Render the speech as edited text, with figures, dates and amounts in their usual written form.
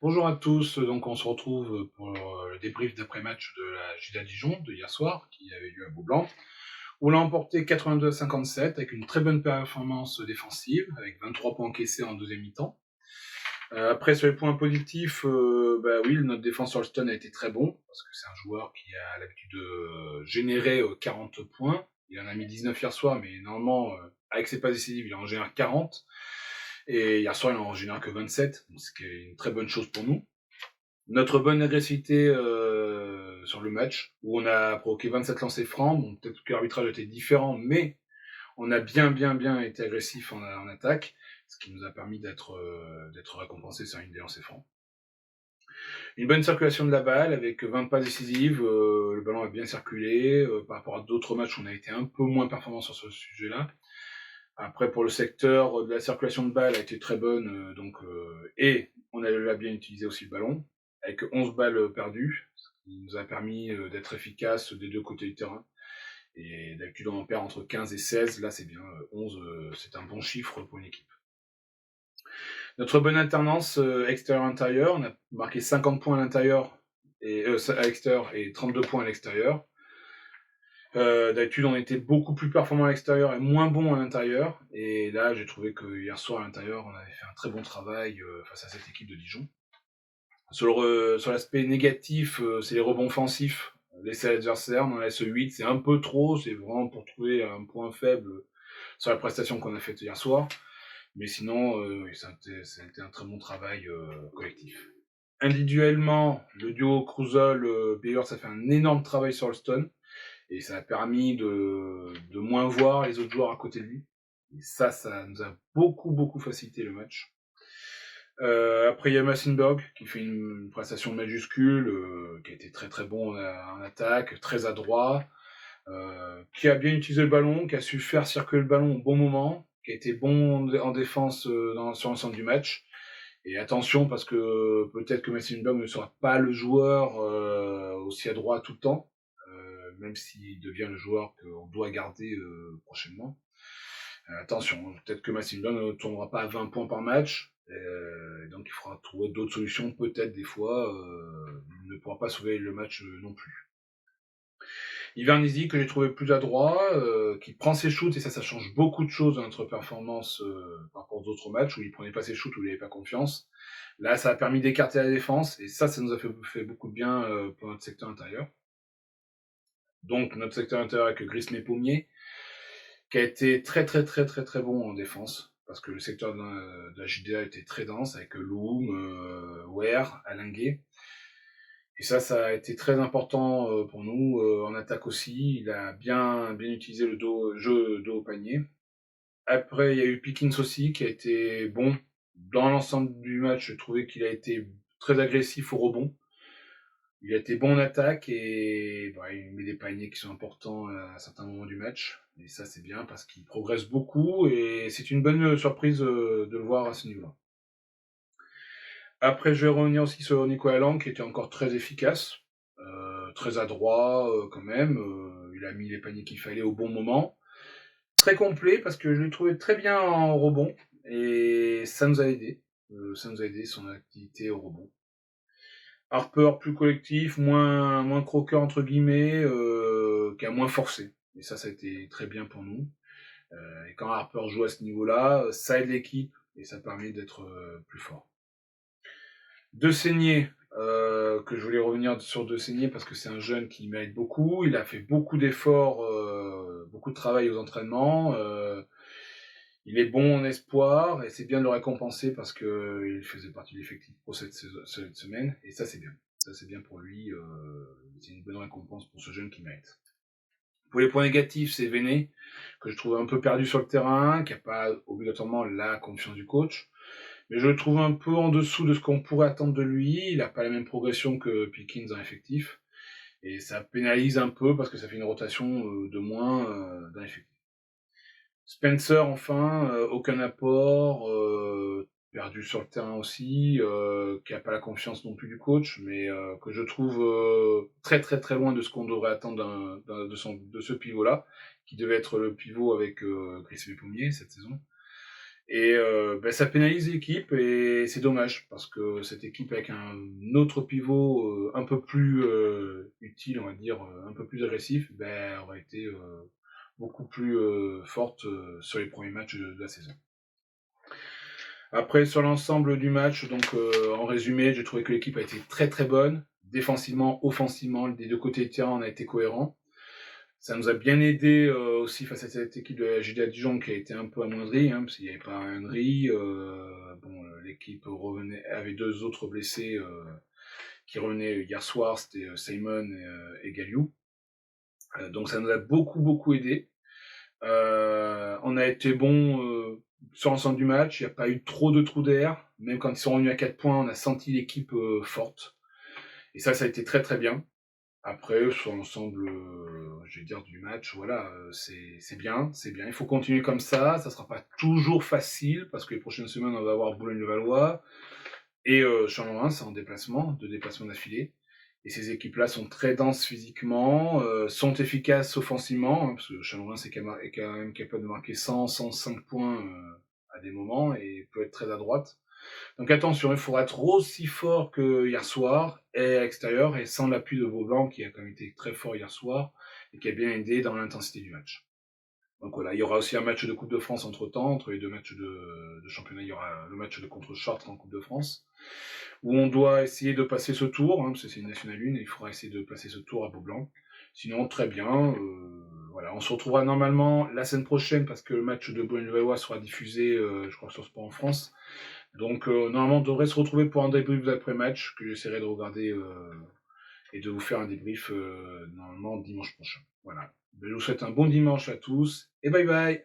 Bonjour à tous, donc on se retrouve pour le débrief d'après-match de la Gida Dijon de hier soir, qui avait lieu à Beaublanc, où on a emporté 82-57 avec une très bonne performance défensive, avec 23 points encaissés en deuxième mi-temps. Après, sur les points positifs, bah oui, notre défense sur le stun a été très bon, parce que c'est un joueur qui a l'habitude de générer 40 points. Il en a mis 19 hier soir, mais normalement, avec ses passes décisives, il en génère 40. Et hier soir, il en génère que 27, ce qui est une très bonne chose pour nous. Notre bonne agressivité sur le match, où on a provoqué 27 lancers francs. Bon, peut-être que l'arbitrage était différent, mais on a bien été agressif en attaque, ce qui nous a permis d'être récompensé sur une des lancers francs. Une bonne circulation de la balle avec 20 passes décisives, le ballon a bien circulé. Par rapport à d'autres matchs, on a été un peu moins performant sur ce sujet-là. Après, pour le secteur de la circulation de balle a été très bonne, et on a bien utilisé aussi le ballon, avec 11 balles perdues, ce qui nous a permis d'être efficace des deux côtés du terrain. Et d'habitude, on en perd entre 15 et 16, là c'est bien, 11, c'est un bon chiffre pour une équipe. Notre bonne alternance extérieur-intérieur, on a marqué 50 points à l'intérieur et à l'extérieur et 32 points à l'extérieur. D'habitude, on était beaucoup plus performant à l'extérieur et moins bon à l'intérieur. Et là, j'ai trouvé que hier soir à l'intérieur, on avait fait un très bon travail face à cette équipe de Dijon. Sur l'aspect négatif, c'est les rebonds offensifs laissés à l'adversaire. On en laisse 8, c'est un peu trop. C'est vraiment pour trouver un point faible sur la prestation qu'on a faite hier soir. Mais sinon, ça a été un très bon travail collectif. Individuellement, le duo Krusel-Beyer, ça fait un énorme travail sur le stun. Et ça a permis de moins voir les autres joueurs à côté de lui. Et ça nous a beaucoup facilité le match. Après, il y a Massenberg qui fait une prestation majuscule, qui a été très bon en attaque, très adroit, qui a bien utilisé le ballon, qui a su faire circuler le ballon au bon moment, qui a été bon en défense sur l'ensemble du match. Et attention, parce que peut-être que Massenberg ne sera pas le joueur aussi adroit tout le temps, même s'il devient le joueur qu'on doit garder prochainement. Attention, peut-être que Massimiliano ne tournera pas à 20 points par match, donc il faudra trouver d'autres solutions, peut-être des fois, il ne pourra pas sauver le match non plus. Ivernizzi, que j'ai trouvé plus adroit, qui prend ses shoots, et ça change beaucoup de choses dans notre performance par rapport aux autres matchs, où il prenait pas ses shoots, où il n'avait pas confiance. Là, ça a permis d'écarter la défense, et ça nous a fait beaucoup de bien pour notre secteur intérieur. Donc, notre secteur intérieur avec Grisme et Pommier, qui a été très bon en défense, parce que le secteur de la JDA était très dense, avec Loom, Ware, Alinguet. Et ça a été très important pour nous. En attaque aussi, il a bien utilisé le jeu dos au panier. Après, il y a eu Pickens aussi, qui a été bon. Dans l'ensemble du match, je trouvais qu'il a été très agressif au rebond. Il a été bon en attaque et il met des paniers qui sont importants à certains moments du match. Et ça, c'est bien parce qu'il progresse beaucoup et c'est une bonne surprise de le voir à ce niveau-là. Après, je vais revenir aussi sur Nicolas Lang qui était encore très efficace, très adroit quand même. Il a mis les paniers qu'il fallait au bon moment. Très complet parce que je l'ai trouvé très bien en rebond et ça nous a aidé. Ça nous a aidé son activité au rebond. Harper plus collectif, moins croqueur entre guillemets, qui a moins forcé. Et ça a été très bien pour nous. Et quand Harper joue à ce niveau-là, ça aide l'équipe et ça permet d'être plus fort. De Seigné, que je voulais revenir sur De Seigné parce que c'est un jeune qui mérite beaucoup. Il a fait beaucoup d'efforts, beaucoup de travail aux entraînements. Il est bon en espoir et c'est bien de le récompenser parce que il faisait partie de l'effectif pour cette semaine et ça c'est bien. Ça c'est bien pour lui. C'est une bonne récompense pour ce jeune qui mérite. Pour les points négatifs, c'est Véné, que je trouve un peu perdu sur le terrain, qui n'a pas obligatoirement la confiance du coach. Mais je le trouve un peu en dessous de ce qu'on pourrait attendre de lui. Il n'a pas la même progression que Pickens dans l'effectif. Et ça pénalise un peu parce que ça fait une rotation de moins dans l'effectif. Spencer, enfin, aucun apport, perdu sur le terrain aussi, qui n'a pas la confiance non plus du coach, mais que je trouve très loin de ce qu'on devrait attendre de ce pivot-là, qui devait être le pivot avec Chris Pommier cette saison. Et ça pénalise l'équipe et c'est dommage parce que cette équipe avec un autre pivot un peu plus utile, on va dire, un peu plus agressif, aurait été beaucoup plus forte sur les premiers matchs de la saison. Après, sur l'ensemble du match, donc en résumé, j'ai trouvé que l'équipe a été très très bonne. Défensivement, offensivement, des deux côtés de terrain, on a été cohérent. Ça nous a bien aidé aussi face à cette équipe de la GDA Dijon qui a été un peu amoindrie, parce qu'il n'y avait pas Henry. L'équipe avait deux autres blessés qui revenaient hier soir, c'était Simon et Galiou. Donc ça nous a beaucoup beaucoup aidé. On a été bon sur l'ensemble du match, il n'y a pas eu trop de trous d'air. Même quand ils sont revenus à 4 points, on a senti l'équipe forte. Et ça a été très très bien. Après, sur l'ensemble, je vais dire, du match, voilà, c'est bien, c'est bien. Il faut continuer comme ça sera pas toujours facile, parce que les prochaines semaines, on va avoir Boulogne-le-Valois et Chalon-Reims, c'est en déplacement, 2 déplacements d'affilée. Et ces équipes-là sont très denses physiquement, sont efficaces offensivement, parce que Chalon-Reims est quand même capable de marquer 100-105 points à des moments, et peut être très à droite. Donc attention, il faudra être aussi fort que hier soir, et à l'extérieur, et sans l'appui de Vauban, qui a quand même été très fort hier soir, et qui a bien aidé dans l'intensité du match. Donc voilà, il y aura aussi un match de Coupe de France entre-temps, entre les deux matchs de championnat, il y aura le match de contre Chartres en Coupe de France, où on doit essayer de passer ce tour, parce que c'est une Nationale 1, et il faudra essayer de passer ce tour à Beaublanc. Sinon, très bien, voilà, on se retrouvera normalement la semaine prochaine, parce que le match de Boulogne-le-Valois sera diffusé, je crois, sur Sport en France. Donc normalement, on devrait se retrouver pour un débrief d'après-match, que j'essaierai de regarder et de vous faire un débrief normalement dimanche prochain. Voilà. Je vous souhaite un bon dimanche à tous, et bye bye.